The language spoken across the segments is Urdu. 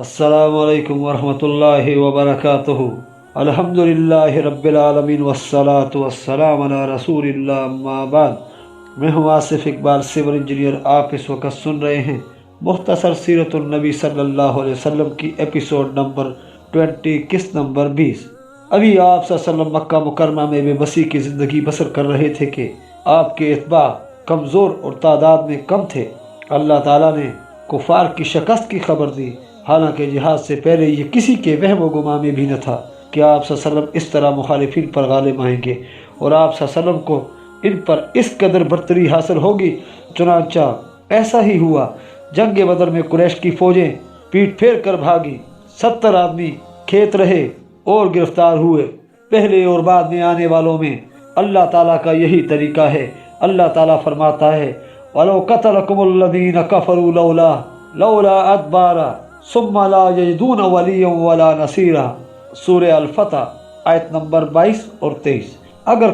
السلام علیکم ورحمۃ اللہ وبرکاتہ۔ الحمدللہ رب العالمین والصلاة والسلام علی رسول اللہ، اما بعد۔ میں ہوں آصف اقبال، سول انجینئر۔ آپ اس وقت سن رہے ہیں مختصر سیرت النبی صلی اللہ علیہ وسلم کی ایپیسوڈ نمبر 20، قسط نمبر 20۔ ابھی آپ صلی اللہ علیہ وسلم مکہ مکرمہ میں بے بسی کی زندگی بسر کر رہے تھے کہ آپ کے اتباع کمزور اور تعداد میں کم تھے۔ اللہ تعالیٰ نے کفار کی شکست کی خبر دی، حالانکہ جہاد سے پہلے یہ کسی کے وہم و گمان میں بھی نہ تھا کہ آپ صلی اللہ علیہ وسلم اس طرح مخالفین پر غالب آئیں گے، اور آپ صلی اللہ علیہ وسلم کو ان پر اس قدر برتری حاصل ہوگی۔ چنانچہ ایسا ہی ہوا۔ جنگ بدر میں قریش کی فوجیں پیٹ پھیر کر بھاگی، 70 آدمی کھیت رہے اور گرفتار ہوئے۔ پہلے اور بعد میں آنے والوں میں اللہ تعالیٰ کا یہی طریقہ ہے۔ اللہ تعالیٰ فرماتا ہے وَلَوْ قَتَلَكُمُ الَّذِينَ كَفَرُوا لَوْلَا أَدْبَارًا ثُمَّ لَا يَجِدُونَ وَلِيًّا وَلَا نَصِيرًا۔ سورہ الفتح آیت نمبر 22 اور 23۔ اگر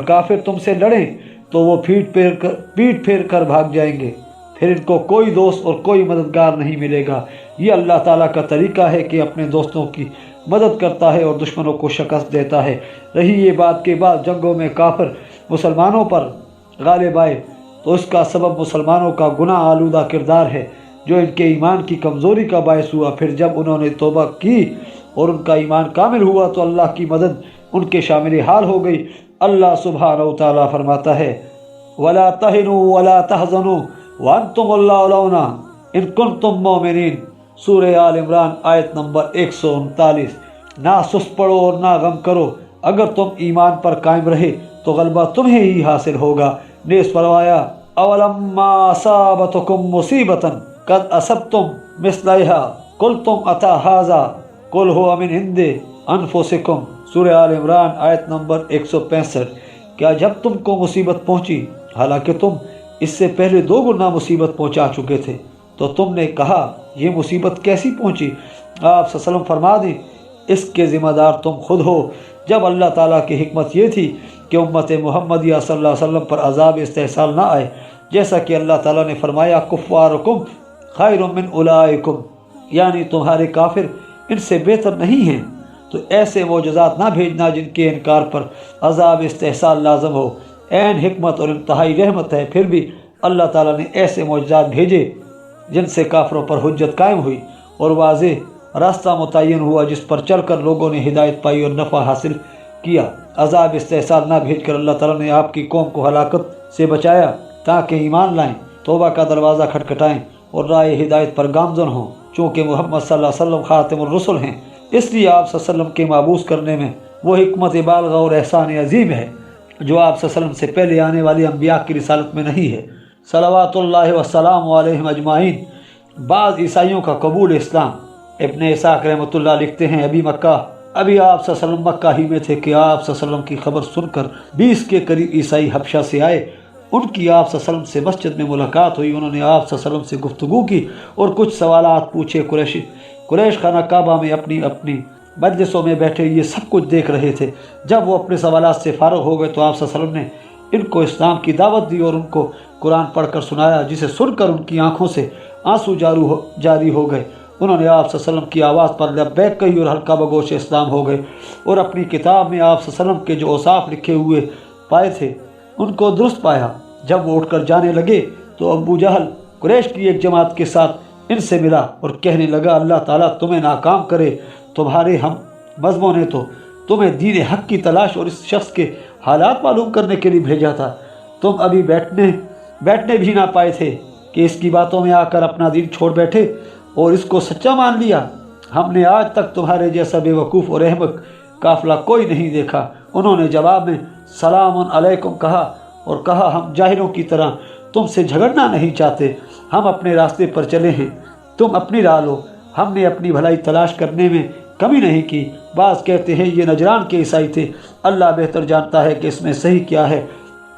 کافر تم سے لڑیں تو وہ پیٹ پھیر کر بھاگ جائیں گے، پھر ان کو کوئی دوست اور کوئی مددگار نہیں ملے گا۔ یہ اللہ تعالیٰ کا طریقہ ہے کہ اپنے دوستوں کی مدد کرتا ہے اور دشمنوں کو شکست دیتا ہے۔ رہی یہ بات کے بعد جنگوں میں کافر مسلمانوں پر غالب آئے تو اس کا سبب مسلمانوں کا گناہ آلودہ کردار ہے، جو ان کے ایمان کی کمزوری کا باعث ہوا۔ پھر جب انہوں نے توبہ کی اور ان کا ایمان کامل ہوا تو اللہ کی مدد ان کے شامل حال ہو گئی۔ اللہ سبحانہ و تعالیٰ فرماتا ہے وَلَا تَهِنُوا وَلَا تَحْزَنُوا وَأَنْتُمُ الْأَعْلَوْنَ إِن كُنتُم مُّؤْمِنِينَ۔ سورہ آل عمران آیت نمبر 139۔ نہ سست پڑو اور نہ غم کرو، اگر تم ایمان پر قائم رہے تو غلبہ تمہیں ہی حاصل ہوگا۔ نیز فرمایا اَوَلَمَّا أَصَابَتْكُم مُّصِیبَةٌ قَدْ أَصَبْتُم مِّثْلَهَا قُلْتُمْ أَتَىٰ هَٰذَا قُلْ هُوَ مِنْ عِندِ أَنفُسِكُمْ۔ سورہ آل عمران آیت نمبر 165۔ کیا جب تم کو مصیبت پہنچی حالانکہ تم اس سے پہلے 2 گنا مصیبت پہنچا چکے تھے تو تم نے کہا یہ مصیبت کیسی پہنچی؟ آپ صلی اللہ علیہ وسلم فرما دیں اس کے ذمہ دار تم خود ہو۔ جب اللہ تعالیٰ کی حکمت یہ تھی کہ امت محمدیہ صلی اللہ علیہ وسلم پر عذاب استحصال نہ آئے، جیسا کہ اللہ تعالیٰ نے فرمایا کفارکم خیر من اولئکم، یعنی تمہارے کافر ان سے بہتر نہیں ہیں، تو ایسے معجزات نہ بھیجنا جن کے انکار پر عذاب استحصال لازم ہو۔ عین حکمت اور انتہائی رحمت ہے، پھر بھی اللہ تعالیٰ نے ایسے معجزات بھیجے جن سے کافروں پر حجت قائم ہوئی اور واضح راستہ متعین ہوا جس پر چل کر لوگوں نے ہدایت پائی اور نفع حاصل کیا۔ عذاب استحصال نہ بھیج کر اللہ تعالیٰ نے آپ کی قوم کو ہلاکت سے بچایا تاکہ ایمان لائیں، توبہ کا دروازہ کھٹکھٹائیں اور راہ ہدایت پر گامزن ہوں۔ چونکہ محمد صلی اللہ علیہ وسلم خاتم الرسل ہیں، اس لیے آپ صلی اللہ علیہ وسلم کے مابعوث کرنے میں وہ حکمت بالغہ اور احسان عظیم ہے جو آپ صلی اللہ علیہ وسلم سے پہلے آنے والے انبیاء کی رسالت میں نہیں ہے، صلوات اللہ وسلام علیہم اجمعین۔ بعض عیسائیوں کا قبول اسلام۔ ابن اسحاق رحمۃ اللہ لکھتے ہیں ابھی آپ صلی اللہ علیہ وسلم مکہ ہی میں تھے کہ آپ صلی اللہ علیہ وسلم کی خبر سن کر 20 کے قریب عیسائی حبشہ سے آئے۔ ان کی آپ صلی اللہ علیہ وسلم سے مسجد میں ملاقات ہوئی، انہوں نے آپ صلی اللہ علیہ وسلم سے گفتگو کی اور کچھ سوالات پوچھے۔ قریش خانہ کعبہ میں اپنی مجلسوں میں بیٹھے یہ سب کچھ دیکھ رہے تھے۔ جب وہ اپنے سوالات سے فارغ ہو گئے تو آپ صلی اللہ علیہ وسلم نے ان کو اسلام کی دعوت دی اور ان کو قرآن پڑھ کر سنایا، جسے سن کر ان کی آنکھوں سے آنسو جاری ہو گئے۔ انہوں نے آپ صلی اللہ علیہ وسلم کی آواز پر لبیک کہی اور ہلکا بگوش اسلام ہو گئے، اور اپنی کتاب میں آپ صلی اللہ علیہ وسلم کے جو اوصاف لکھے ہوئے پائے تھے ان کو درست پایا۔ جب وہ اٹھ کر جانے لگے تو ابو جہل قریش کی ایک جماعت کے ساتھ ان سے ملا اور کہنے لگا اللہ تعالیٰ تمہیں ناکام کرے، تمہارے ہم مذہبوں نے تو تمہیں دین حق کی تلاش اور اس شخص کے حالات معلوم کرنے کے لیے بھیجا تھا، تم ابھی بیٹھنے بھی نہ پائے تھے کہ اس کی باتوں میں آ کر اپنا دین چھوڑ بیٹھے اور اس کو سچا مان لیا۔ ہم نے آج تک تمہارے جیسا بے وقوف اور احمق قافلہ کوئی نہیں دیکھا۔ انہوں نے جواب میں سلام علیکم کہا اور کہا ہم جاہلوں کی طرح تم سے جھگڑنا نہیں چاہتے، ہم اپنے راستے پر چلے ہیں، تم اپنی راہ لو، ہم نے اپنی بھلائی تلاش کرنے میں کمی نہیں کی۔ بعض کہتے ہیں یہ نجران کے عیسائی تھے، اللہ بہتر جانتا ہے کہ اس میں صحیح کیا ہے۔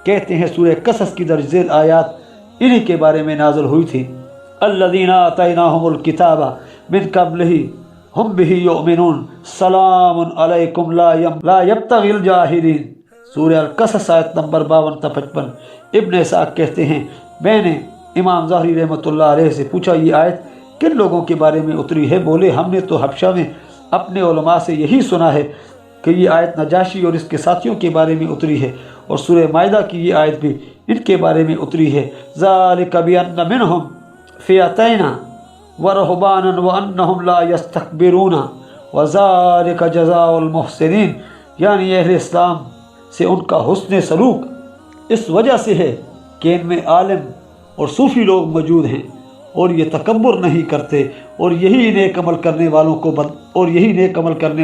کہتے ہیں سورہ قصص کی درج ذیل آیات انہی کے بارے میں نازل ہوئی تھی۔ الذین آتیناہم الکتاب من قبلہ ہم بہ یؤمنون سلام علیکم لا یبتغی الجاہلین۔ سورہ القصص آیت نمبر 52 تا 55۔ ابن اسحاق کہتے ہیں میں نے امام ظاہری رحمۃ اللہ علیہ سے پوچھا یہ آیت کن لوگوں کے بارے میں اتری ہے؟ بولے ہم نے تو حبشہ میں اپنے علماء سے یہی سنا ہے کہ یہ آیت نجاشی اور اس کے ساتھیوں کے بارے میں اتری ہے، اور سورہ مائدہ کی یہ آیت بھی ان کے بارے میں اتری ہے۔ ذالک بأن منہم فئتین ورہبانا وانہم لا یستکبرون وذالک جزاء المحسنین، یعنی اہل اسلام سے ان کا حسن سلوک اس وجہ سے ہے کہ ان میں عالم اور صوفی لوگ موجود ہیں اور یہ تکبر نہیں کرتے، اور یہی نیک عمل کرنے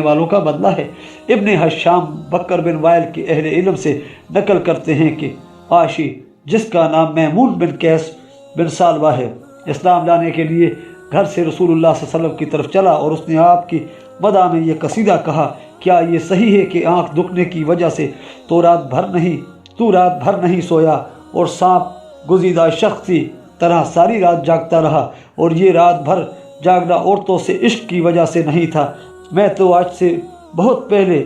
والوں کا بدلہ ہے۔ ابن حشام بکر بن وائل کے اہل علم سے نقل کرتے ہیں کہ عاشی جس کا نام میمون بن قیس بن سالبہ ہے، اسلام لانے کے لیے گھر سے رسول اللہ صلی اللہ علیہ وسلم کی طرف چلا اور اس نے آپ کی مدح میں یہ قصیدہ کہا، کیا یہ صحیح ہے کہ آنکھ دکھنے کی وجہ سے تو رات بھر نہیں سویا اور سانپ گزیدہ شخص کی طرح ساری رات جاگتا رہا، اور یہ رات بھر جاگنا عورتوں سے عشق کی وجہ سے نہیں تھا۔ میں تو آج سے بہت پہلے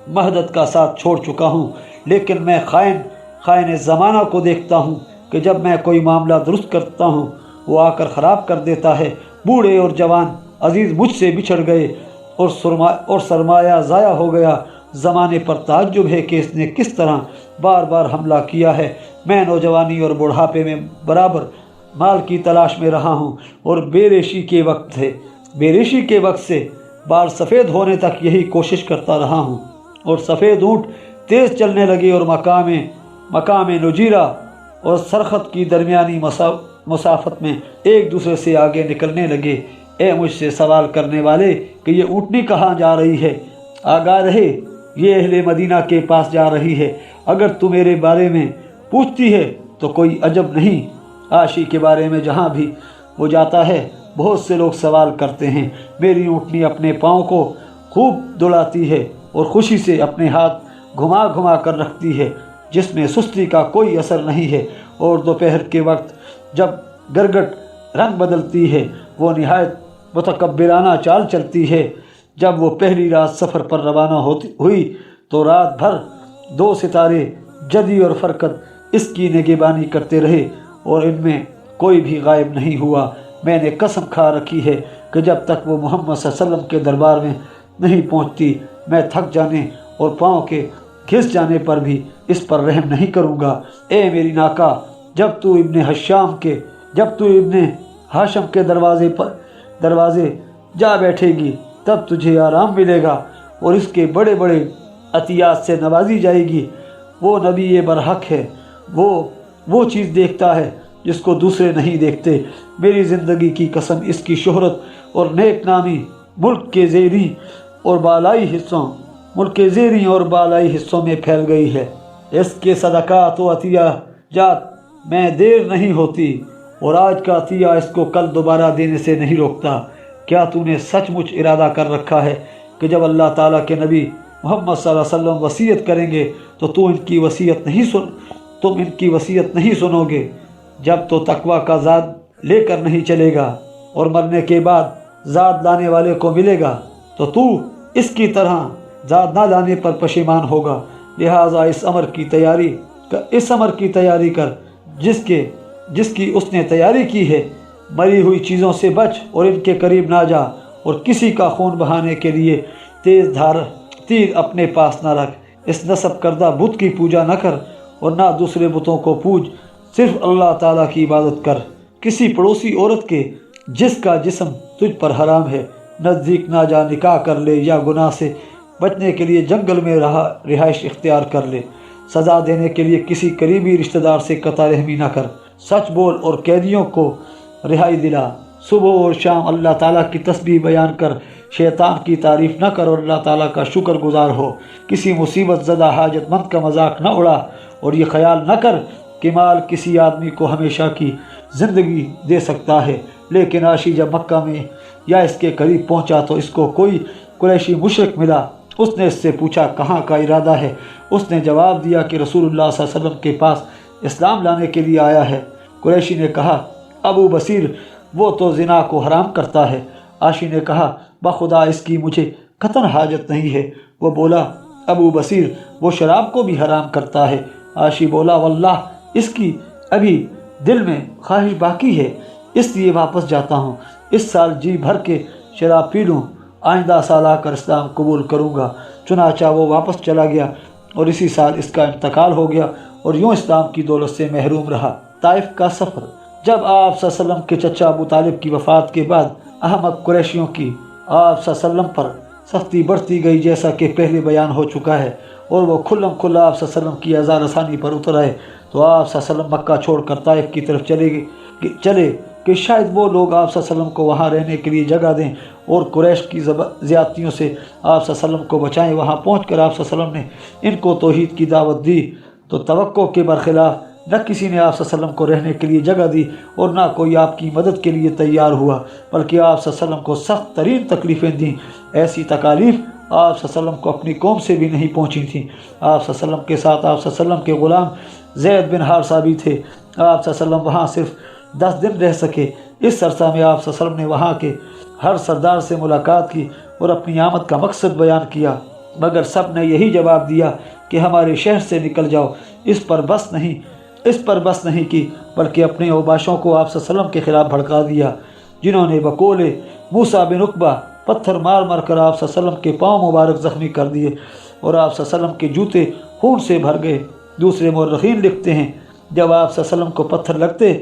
مہدت کا ساتھ چھوڑ چکا ہوں، لیکن میں خائن زمانہ کو دیکھتا ہوں کہ جب میں کوئی معاملہ درست کرتا ہوں وہ آ کر خراب کر دیتا ہے۔ بوڑھے اور جوان عزیز مجھ سے بچھڑ گئے اور سرمایہ ضائع ہو گیا۔ زمانے پر تعجب ہے کہ اس نے کس طرح بار بار حملہ کیا ہے۔ میں نوجوانی اور بڑھاپے میں برابر مال کی تلاش میں رہا ہوں، اور بے ریشی کے وقت سے بال سفید ہونے تک یہی کوشش کرتا رہا ہوں، اور سفید اونٹ تیز چلنے لگے اور مقام نجیرہ اور سرخط کی درمیانی مسافت میں ایک دوسرے سے آگے نکلنے لگے۔ اے مجھ سے سوال کرنے والے کہ یہ اونٹنی کہاں جا رہی ہے؟ آگاہ رہے، یہ اہل مدینہ کے پاس جا رہی ہے۔ اگر تو میرے بارے میں پوچھتی ہے تو کوئی عجب نہیں، عاشی کے بارے میں جہاں بھی وہ جاتا ہے بہت سے لوگ سوال کرتے ہیں۔ میری اونٹنی اپنے پاؤں کو خوب دوڑاتی ہے اور خوشی سے اپنے ہاتھ گھما کر رکھتی ہے، جس میں سستی کا کوئی اثر نہیں ہے، اور دوپہر کے وقت جب گرگٹ رنگ بدلتی ہے وہ نہایت متکبرانہ چال چلتی ہے۔ جب وہ پہلی رات سفر پر روانہ ہوئی تو رات بھر 2 ستارے جدی اور فرقت اس کی نگہبانی کرتے رہے، اور ان میں کوئی بھی غائب نہیں ہوا۔ میں نے قسم کھا رکھی ہے کہ جب تک وہ محمد صلی اللہ علیہ وسلم کے دربار میں نہیں پہنچتی میں تھک جانے اور پاؤں کے گھس جانے پر بھی اس پر رحم نہیں کروں گا۔ اے میری ناکا، جب تو ابن ہاشم کے دروازے جا بیٹھے گی تب تجھے آرام ملے گا، اور اس کے بڑے بڑے عطیات سے نوازی جائے گی۔ وہ نبی برحق ہے، وہ چیز دیکھتا ہے جس کو دوسرے نہیں دیکھتے۔ میری زندگی کی قسم، اس کی شہرت اور نیک نامی ملک کے زیریں اور بالائی حصوں میں پھیل گئی ہے۔ اس کے صدقات و عطیہ جات میں دیر نہیں ہوتی، اور آج کا عطیہ اس کو کل دوبارہ دینے سے نہیں روکتا۔ کیا تو نے سچ مچ ارادہ کر رکھا ہے کہ جب اللہ تعالیٰ کے نبی محمد صلی اللہ علیہ وسلم وصیت کریں گے تو تم ان کی وصیت نہیں سنو گے؟ جب تو تقوی کا زاد لے کر نہیں چلے گا اور مرنے کے بعد زاد لانے والے کو ملے گا تو اس کی طرح زاد نہ لانے پر پشیمان ہوگا۔ لہٰذا اس امر کی تیاری کر جس کی اس نے تیاری کی ہے۔ مری ہوئی چیزوں سے بچ اور ان کے قریب نہ جا، اور کسی کا خون بہانے کے لیے تیز دھار تیر اپنے پاس نہ رکھ۔ اس نصب کردہ بت کی پوجا نہ کر اور نہ دوسرے بتوں کو پوج، صرف اللہ تعالیٰ کی عبادت کر۔ کسی پڑوسی عورت کے جس کا جسم تجھ پر حرام ہے نزدیک نہ جا، نکاح کر لے یا گناہ سے بچنے کے لیے جنگل میں رہائش اختیار کر لے۔ سزا دینے کے لیے کسی قریبی رشتہ دار سے قطع رحمی نہ کر۔ سچ بول اور قیدیوں کو رہائی دلا۔ صبح اور شام اللہ تعالیٰ کی تسبیح بیان کر، شیطان کی تعریف نہ کر اور اللہ تعالیٰ کا شکر گزار ہو۔ کسی مصیبت زدہ حاجت مند کا مذاق نہ اڑا، اور یہ خیال نہ کر کہ مال کسی آدمی کو ہمیشہ کی زندگی دے سکتا ہے۔ لیکن عاشی جب مکہ میں یا اس کے قریب پہنچا تو اس کو کوئی قریشی مشرک ملا۔ اس نے اس سے پوچھا کہاں کا ارادہ ہے؟ اس نے جواب دیا کہ رسول اللہ صلی اللہ علیہ وسلم کے پاس اسلام لانے کے لیے آیا ہے۔ قریشی نے کہا ابو بصیر وہ تو زنا کو حرام کرتا ہے۔ عاشی نے کہا بخدا اس کی مجھے قطعاً حاجت نہیں ہے۔ وہ بولا ابو بصیر وہ شراب کو بھی حرام کرتا ہے۔ عاشی بولا واللہ اس کی ابھی دل میں خواہش باقی ہے، اس لیے واپس جاتا ہوں۔ اس سال جی بھر کے شراب پی لوں، آئندہ سال آ کر اسلام قبول کروں گا۔ چنانچہ وہ واپس چلا گیا اور اسی سال اس کا انتقال ہو گیا اور یوں اسلام کی دولت سے محروم رہا۔ طائف کا سفر۔ جب آپ صلی اللہ علیہ وسلم کے چچا ابو طالب کی وفات کے بعد احمق قریشیوں کی آپ صلی اللہ علیہ وسلم پر سختی بڑھتی گئی، جیسا کہ پہلے بیان ہو چکا ہے، اور وہ کھلم کھلا آپ صلی اللہ علیہ وسلم کی اذا رسانی پر اتر آئے، تو آپ صلی اللہ علیہ وسلم مکہ چھوڑ کر طائف کی طرف چلے کہ شاید وہ لوگ آپ صلی اللہ علیہ وسلم کو وہاں رہنے کے لیے جگہ دیں اور قریش کی زیادتیوں سے آپ صلی اللہ علیہ وسلم کو بچائیں۔ وہاں پہنچ کر آپ صلی اللہ علیہ وسلم نے ان کو توحید کی دعوت دی تو توقع کے برخلاف نہ کسی نے آپ صلی اللہ علیہ وسلم کو رہنے کے لیے جگہ دی اور نہ کوئی آپ کی مدد کے لیے تیار ہوا، بلکہ آپ صلی اللہ علیہ وسلم کو سخت ترین تکلیفیں دیں۔ ایسی تکالیف آپ صلی اللہ علیہ وسلم کو اپنی قوم سے بھی نہیں پہنچی تھیں۔ آپ صلی اللہ علیہ وسلم کے ساتھ آپ صلی اللہ علیہ وسلم کے غلام زید بن حارثہ بھی تھے۔ آپ صلی اللہ علیہ وسلم وہاں صرف 10 دن رہ سکے۔ اس عرصہ میں آپ صلی اللہ علیہ وسلم نے وہاں کے ہر سردار سے ملاقات کی اور اپنی آمد کا مقصد بیان کیا، مگر سب نے یہی جواب دیا کہ ہمارے شہر سے نکل جاؤ۔ اس پر بس نہیں کی، بلکہ اپنے اوباشوں کو آپ صلی اللہ علیہ وسلم کے خلاف بھڑکا دیا، جنہوں نے بقول موسیٰ بن عقبہ پتھر مار مار کر آپ صلی اللہ علیہ وسلم کے پاؤں مبارک زخمی کر دیے اور آپ صلی اللہ علیہ وسلم کے جوتے خون سے بھر گئے۔ دوسرے مورخین لکھتے ہیں جب آپ صلی اللہ علیہ وسلم کو پتھر لگتے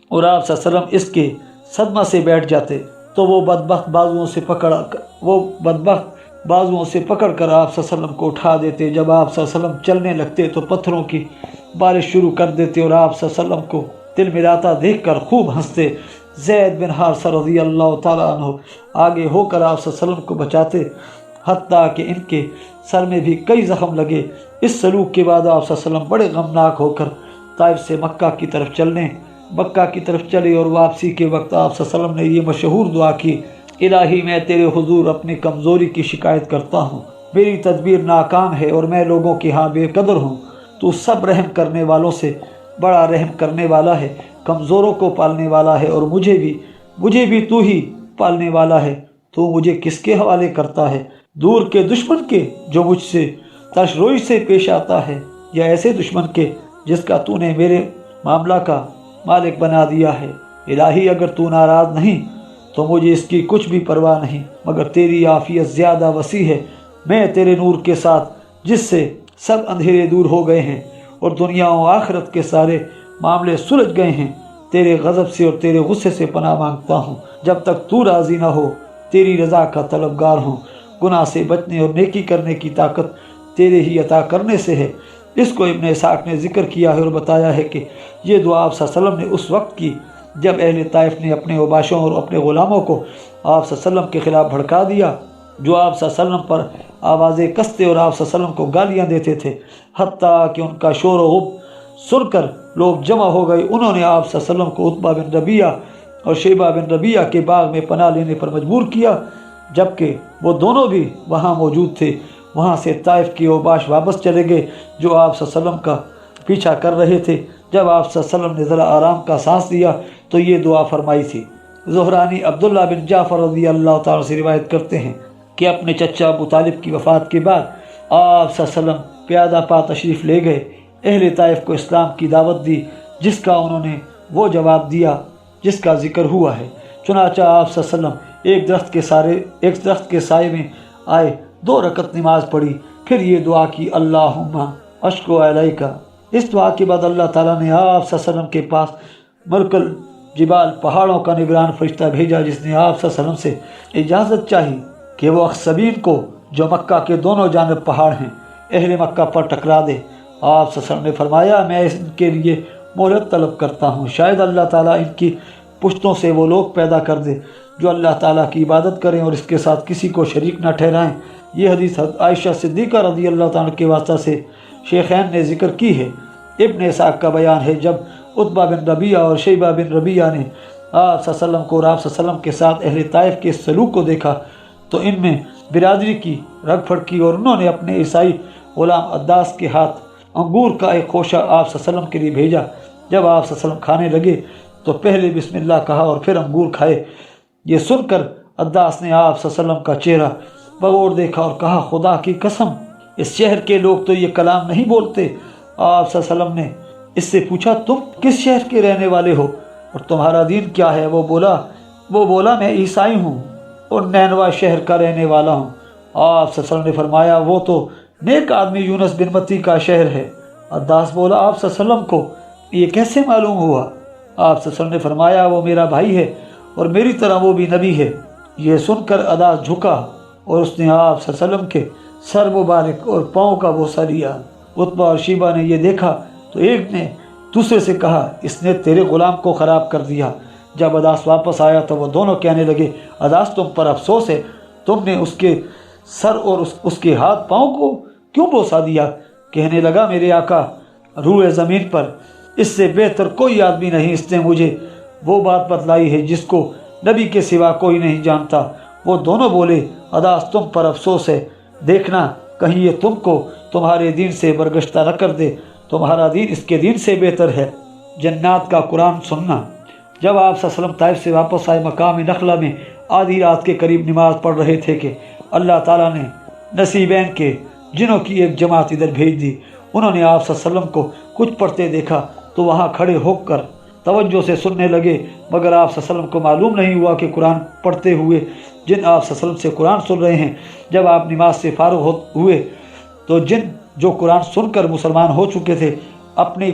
اور آپ صلی اللہ علیہ وسلم اس کے صدمہ سے بیٹھ جاتے تو وہ بدبخت بازوؤں سے پکڑ کر آپ صلی اللہ علیہ وسلم کو اٹھا دیتے۔ جب آپ صلی اللہ علیہ وسلم چلنے لگتے تو پتھروں کی بارش شروع کر دیتے اور آپ صلی اللہ علیہ وسلم کو تل ملاتا دیکھ کر خوب ہنستے۔ زید بن حارثہ رضی اللہ تعالیٰ عنہ آگے ہو کر آپ صلی اللہ علیہ وسلم کو بچاتے، حتیٰ کہ ان کے سر میں بھی کئی زخم لگے۔ اس سلوک کے بعد آپ صلی اللہ علیہ وسلم بڑے غمناک ہو کر طائف سے مکہ کی طرف چلے اور واپسی کے وقت آپ صلی اللہ علیہ وسلم نے یہ مشہور دعا کی: الہی میں تیرے حضور اپنی کمزوری کی شکایت کرتا ہوں، میری تدبیر ناکام ہے اور میں لوگوں کے ہاں بے قدر ہوں۔ تو سب رحم کرنے والوں سے بڑا رحم کرنے والا ہے، کمزوروں کو پالنے والا ہے، اور مجھے بھی تو ہی پالنے والا ہے۔ تو مجھے کس کے حوالے کرتا ہے؟ دور کے دشمن کے جو مجھ سے تش روئی سے پیش آتا ہے، یا ایسے دشمن کے جس کا تو نے میرے معاملہ کا مالک بنا دیا ہے؟ الہی اگر تو ناراض نہیں تو مجھے اس کی کچھ بھی پرواہ نہیں، مگر تیری عافیت زیادہ وسیع ہے۔ میں تیرے نور کے ساتھ جس سے سب اندھیرے دور ہو گئے ہیں اور دنیا و آخرت کے سارے معاملے سلجھ گئے ہیں، تیرے غضب سے اور تیرے غصے سے پناہ مانگتا ہوں۔ جب تک تو راضی نہ ہو تیری رضا کا طلبگار ہوں۔ گناہ سے بچنے اور نیکی کرنے کی طاقت تیرے ہی عطا کرنے سے ہے۔ اس کو ابن اسحاق نے ذکر کیا ہے اور بتایا ہے کہ یہ دعا آپ صلی اللہ علیہ وسلم نے اس وقت کی جب اہل طائف نے اپنے اوباشوں اور اپنے غلاموں کو آپ صلی اللہ علیہ وسلم کے خلاف بھڑکا دیا، جو آپ صلی اللہ علیہ وسلم پر آوازیں کستے اور آپ صلی اللہ علیہ وسلم کو گالیاں دیتے تھے، حتیٰ کہ ان کا شور و غب سن کر لوگ جمع ہو گئے۔ انہوں نے آپ صلی اللہ علیہ وسلم کو عتبہ بن ربیعہ اور شیبہ بن ربیعہ کے باغ میں پناہ لینے پر مجبور کیا، جبکہ وہ دونوں بھی وہاں موجود تھے۔ وہاں سے طائف کے اوباش واپس چلے گئے جو آپ صلی اللہ علیہ وسلم کا پیچھا کر رہے تھے۔ جب آپ صلی اللہ علیہ وسلم نے ذرا آرام کا سانس لیا تو یہ دعا فرمائی تھی۔ زہرانی عبداللہ بن جعفر رضی اللہ تعالیٰ سے روایت کرتے ہیں کہ اپنے چچا ابو طالب کی وفات کے بعد آپ صلی اللہ علیہ وسلم پیادہ پا تشریف لے گئے، اہل طائف کو اسلام کی دعوت دی، جس کا انہوں نے وہ جواب دیا جس کا ذکر ہوا ہے۔ چنانچہ آپ صلی اللہ علیہ وسلم ایک درخت کے سائے میں آئے، 2 رکعت نماز پڑھی، پھر یہ دعا کی: اللہم اشکو علیکا۔ اس دعا کے بعد اللہ تعالیٰ نے آپ صلی اللہ علیہ وسلم کے پاس ملکل جبال پہاڑوں کا نگران فرشتہ بھیجا، جس نے آپ صلی اللہ علیہ وسلم سے اجازت چاہی کہ وہ اخصبین کو جو مکہ کے دونوں جانب پہاڑ ہیں اہل مکہ پر ٹکرا دے۔ آپ صلی اللہ علیہ وسلم نے فرمایا: میں ان کے لیے مہلت طلب کرتا ہوں، شاید اللہ تعالیٰ ان کی پشتوں سے وہ لوگ پیدا کر دے جو اللہ تعالیٰ کی عبادت کریں اور اس کے ساتھ کسی کو شریک نہ ٹھہرائیں۔ یہ حدیث عائشہ صدیقہ رضی اللہ تعالیٰ کے واسطہ سے شیخین نے ذکر کی ہے۔ ابن اسحاق کا بیان ہے جب عتبہ بن ربیعہ اور شیبہ بن ربیعہ نے آپ صلی اللہ علیہ وسلم کو اور آپ صلی اللہ علیہ وسلم کے ساتھ اہل طائف کے سلوک کو دیکھا تو ان میں برادری کی رگ پھڑکی اور انہوں نے اپنے عیسائی غلام عداس کے ہاتھ انگور کا ایک خوشہ آپ صلی اللہ علیہ وسلم کے لیے بھیجا۔ جب آپ صلی اللہ علیہ وسلم کھانے لگے تو پہلے بسم اللہ کہا اور پھر انگور کھائے۔ یہ سن کر عداس نے آپ صلی اللہ علیہ وسلم کا چہرہ بغور دیکھا اور کہا: خدا کی قسم، اس شہر کے لوگ تو یہ کلام نہیں بولتے۔ آپ صلی اللہ علیہ وسلم نے اس سے پوچھا: تم کس شہر کے رہنے والے ہو اور تمہارا دین کیا ہے؟ وہ بولا: وہ بولا میں عیسائی ہوں اور نینوا شہر کا رہنے والا ہوں۔ آپ صلی اللہ علیہ وسلم نے فرمایا وہ تو نیک آدمی یونس بن متی کا شہر ہے۔ عداس بولا آپ صلی اللہ علیہ وسلم کو یہ کیسے معلوم ہوا؟ آپ صلی اللہ علیہ وسلم نے فرمایا وہ میرا بھائی ہے اور میری طرح وہ بھی نبی ہے۔ یہ سن کر عداس جھکا اور اس نے آپ صلی اللہ علیہ وسلم کے سر مبارک اور پاؤں کا بوسہ لیا۔ عتبہ اور شیبہ نے یہ دیکھا تو ایک نے دوسرے سے کہا اس نے تیرے غلام کو خراب کر دیا۔ جب عداس واپس آیا تو وہ دونوں کہنے لگے عداس تم پر افسوس ہے، تم نے اس کے سر اور اس کے ہاتھ پاؤں کو کیوں بوسہ دیا؟ کہنے لگا میرے آقا روئے زمین پر اس سے بہتر کوئی آدمی نہیں، اس نے مجھے وہ بات بتلائی ہے جس کو نبی کے سوا کوئی نہیں جانتا۔ وہ دونوں بولے عداس تم پر افسوس ہے، دیکھنا کہیں یہ تم کو تمہارے دین سے برگشتہ نہ کر دے، تمہارا دین اس کے دین سے بہتر ہے۔ جنات کا قرآن سننا۔ جب آپ صلی اللہ علیہ وسلم طائف سے واپس آئے، مقام نخلا میں آدھی رات کے قریب نماز پڑھ رہے تھے کہ اللہ تعالیٰ نے نصیبین کے جنوں کی ایک جماعت ادھر بھیج دی۔ انہوں نے آپ صلی اللہ علیہ وسلم کو کچھ پڑھتے دیکھا تو وہاں کھڑے ہو کر توجہ سے سننے لگے، مگر آپ صلی اللہ علیہ وسلم کو معلوم نہیں ہوا کہ قرآن پڑھتے ہوئے جن آپ صلی اللہ علیہ وسلم سے قرآن سن رہے ہیں۔ جب آپ نماز سے فارغ ہوئے تو جن جو قرآن سن کر مسلمان ہو چکے تھے اپنی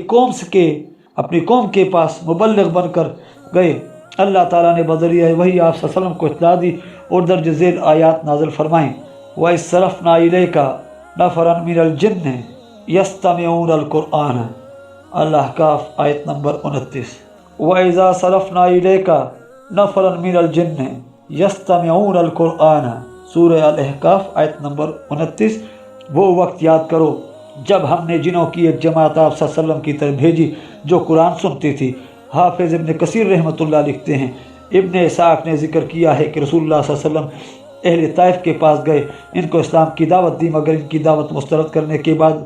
قوم کے پاس مبلغ بن کر گئے۔ اللہ تعالیٰ نے بذریعہ وحی آپ صلی اللہ علیہ وسلم کو اطلاع دی اور درج ذیل آیات نازل فرمائیں۔ وَإِذْ صَرَفْنَا إِلَيْكَ نَفَرًا مِنَ الْجِنِّ يَسْتَمِعُونَ الْقُرْآنَ، الاحقاف آیت نمبر 29۔ وَإِذَا صَرَفْنَا إِلَيْكَ نَفَرًا مِنَ الْجِنِّ يَسْتَمِعُونَ الْقُرْآنَ، سورہ الاحقاف آیت نمبر 29۔ وہ وقت یاد کرو جب ہم نے جنوں کی ایک جماعت آپ صلی اللہ علیہ وسلم کی طرف بھیجی جو قرآن سنتی تھی۔ حافظ ابن کثیر رحمۃ اللہ لکھتے ہیں ابن اسحاق نے ذکر کیا ہے کہ رسول اللہ صلی اللہ علیہ وسلم اہل طائف کے پاس گئے، ان کو اسلام کی دعوت دی، مگر ان کی دعوت مسترد کرنے کے بعد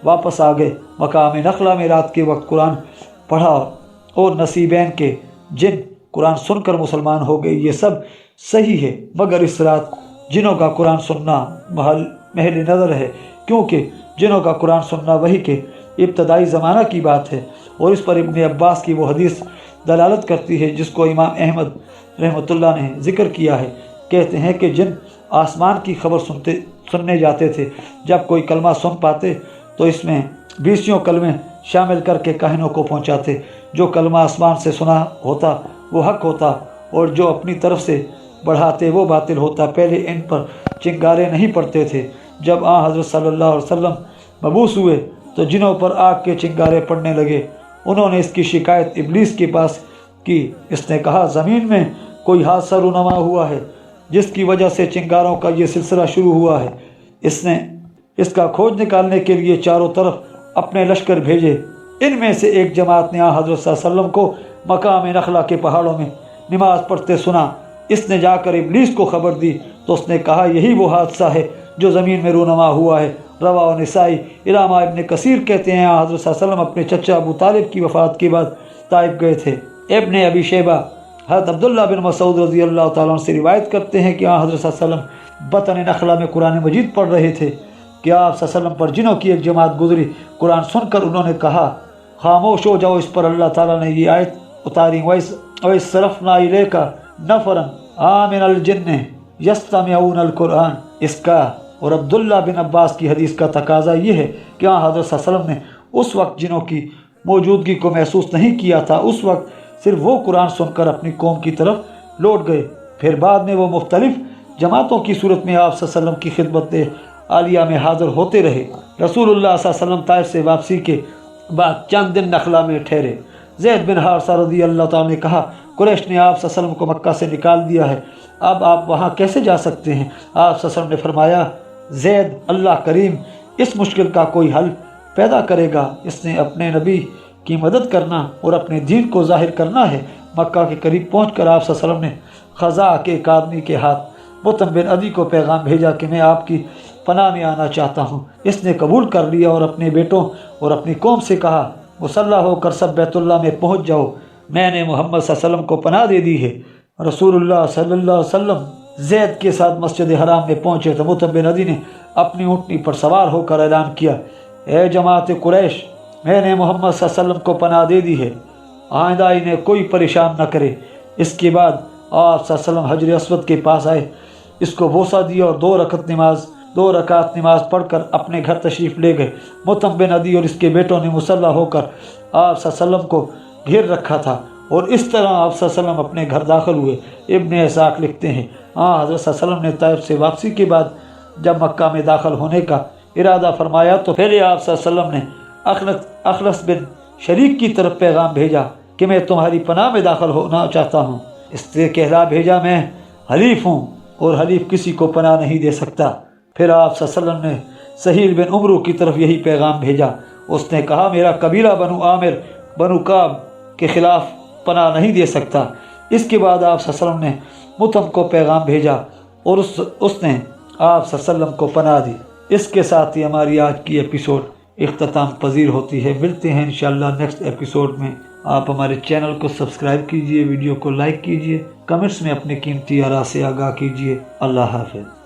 واپس آ گئے۔ مقام نخلا میں رات کے وقت قرآن پڑھا اور نصیبین کے جن قرآن سن کر مسلمان ہو گئے۔ یہ سب صحیح ہے، مگر اس رات جنوں کا قرآن سننا محل نظر ہے، کیونکہ جنوں کا قرآن سننا وحی کے ابتدائی زمانہ کی بات ہے، اور اس پر ابن عباس کی وہ حدیث دلالت کرتی ہے جس کو امام احمد رحمۃ اللہ نے ذکر کیا ہے۔ کہتے ہیں کہ جن آسمان کی خبر سننے جاتے تھے، جب کوئی کلمہ سن پاتے تو اس میں 20 کلمے شامل کر کے کاہنوں کو پہنچاتے۔ جو کلمہ آسمان سے سنا ہوتا وہ حق ہوتا اور جو اپنی طرف سے بڑھاتے وہ باطل ہوتا۔ پہلے ان پر چنگارے نہیں پڑتے تھے، جب حضرت صلی اللہ علیہ وسلم مبعوث ہوئے تو جنوں پر آگ کے چنگارے پڑنے لگے۔ انہوں نے اس کی شکایت ابلیس کے پاس کی۔ اس نے کہا زمین میں کوئی حادثہ رونما ہوا ہے جس کی وجہ سے چنگاروں کا یہ سلسلہ شروع ہوا ہے۔ اس نے اس کا کھوج نکالنے کے لیے چاروں طرف اپنے لشکر بھیجے۔ ان میں سے ایک جماعت نے حضرت صلی اللہ علیہ وسلم کو مقام نخلا کے پہاڑوں میں نماز پڑھتے سنا۔ اس نے جا کر ابلیس کو خبر دی تو اس نے کہا یہی وہ حادثہ ہے جو زمین میں رونما ہوا ہے۔ رواہ نسائی۔ علامہ ابن کثیر کہتے ہیں حضرت صلی اللہ علیہ وسلم اپنے چچا ابو طالب کی وفات کے بعد طائف گئے تھے۔ ابن ابی شیبہ حضرت عبداللہ بن مسعود رضی اللہ تعالیٰ عنہ سے روایت کرتے ہیں کہ حضرت صلی اللہ علیہ وسلم بطن نخلا میں قرآن مجید پڑھ رہے تھے کہ آپ صلی اللہ علیہ وسلم پر جنوں کی ایک جماعت گزری۔ قرآن سن کر انہوں نے کہا خاموش ہو جاؤ۔ اس پر اللہ تعالیٰ نے یہ آیت اتاری وَإِذْ صَرَفْنَا إِلَيْكَ نَفَرًا مِنَ الْجِنِّ يَسْتَمِعُونَ الْقُرْآنَ۔ اس کا اور عبداللہ بن عباس کی حدیث کا تقاضا یہ ہے کہ حضرت صلی اللہ علیہ وسلم نے اس وقت جنوں کی موجودگی کو محسوس نہیں کیا تھا، اس وقت صرف وہ قرآن سن کر اپنی قوم کی طرف لوٹ گئے۔ پھر بعد میں وہ مختلف جماعتوں کی صورت میں آپ صلی اللہ علیہ وسلم کی خدمت عالیہ میں حاضر ہوتے رہے۔ رسول اللہ صلی اللہ علیہ وسلم طائف سے واپسی کے بعد چند دن نخلا میں ٹھہرے۔ زید بن حارثہ رضی اللہ تعالیٰ نے کہا قریش نے آپ صلی اللہ علیہ وسلم کو مکہ سے نکال دیا ہے، اب آپ وہاں کیسے جا سکتے ہیں؟ آپ صلی اللہ علیہ وسلم نے فرمایا زید اللہ کریم اس مشکل کا کوئی حل پیدا کرے گا۔ اس نے اپنے نبی کی مدد کرنا اور اپنے دین کو ظاہر کرنا ہے۔ مکہ کے قریب پہنچ کر آپ صلی اللہ علیہ وسلم نے خزاع کے ایک آدمی کے ہاتھ مطعم بن عدی کو پیغام بھیجا کہ میں آپ کی پناہ میں آنا چاہتا ہوں۔ اس نے قبول کر لیا اور اپنے بیٹوں اور اپنی قوم سے کہا مسلح ہو کر سب بیت اللہ میں پہنچ جاؤ، میں نے محمد صلی اللہ علیہ وسلم کو پناہ دے دی ہے۔ رسول اللہ صلی اللہ علیہ وسلم زید کے ساتھ مسجد حرام میں پہنچے تو مطعم بن عدی نے اپنی اونٹنی پر سوار ہو کر اعلان کیا اے جماعت قریش، میں نے محمد صلی اللہ علیہ وسلم کو پناہ دے دی ہے، آئندہ انہیں کوئی پریشان نہ کرے۔ اس کے بعد آپ صلی اللہ علیہ وسلم حجر اسود کے پاس آئے، اس کو بوسہ دیا اور 2 رکعت نماز پڑھ کر اپنے گھر تشریف لے گئے۔ مطعم بن عدی اور اس کے بیٹوں نے مسلح ہو کر آپ صلی اللہ علیہ وسلم کو گھیر رکھا تھا، اور اس طرح آپ صلی اللہ علیہ وسلم اپنے گھر داخل ہوئے۔ ابن اسحاق لکھتے ہیں حضرت صلی اللہ علیہ وسلم نے طائف سے واپسی کے بعد جب مکہ میں داخل ہونے کا ارادہ فرمایا تو پہلے آپ صلی اللہ علیہ وسلم نے اخنس بن شریک کی طرف پیغام بھیجا کہ میں تمہاری پناہ میں داخل ہونا چاہتا ہوں۔ اس سے کہلا بھیجا میں حلیف ہوں اور حلیف کسی کو پناہ نہیں دے سکتا۔ پھر آپ صلی اللہ علیہ وسلم نے سہیل بن عمرو کی طرف یہی پیغام بھیجا۔ اس نے کہا میرا قبیلہ بنو عامر بنو کعب کے خلاف پناہ نہیں دے سکتا۔ اس کے بعد آپ صلی اللہ علیہ وسلم نے مطعم کو پیغام بھیجا اور اس نے آپ صلی اللہ علیہ وسلم کو پناہ دی۔ اس کے ساتھ ہی ہماری آج کی ایپیسوڈ اختتام پذیر ہوتی ہے۔ ملتے ہیں انشاءاللہ نیکسٹ ایپیسوڈ میں۔ آپ ہمارے چینل کو سبسکرائب کیجئے، ویڈیو کو لائک کیجئے، کمنٹس میں اپنے قیمتی آراء سے آگاہ کیجئے۔ اللہ حافظ۔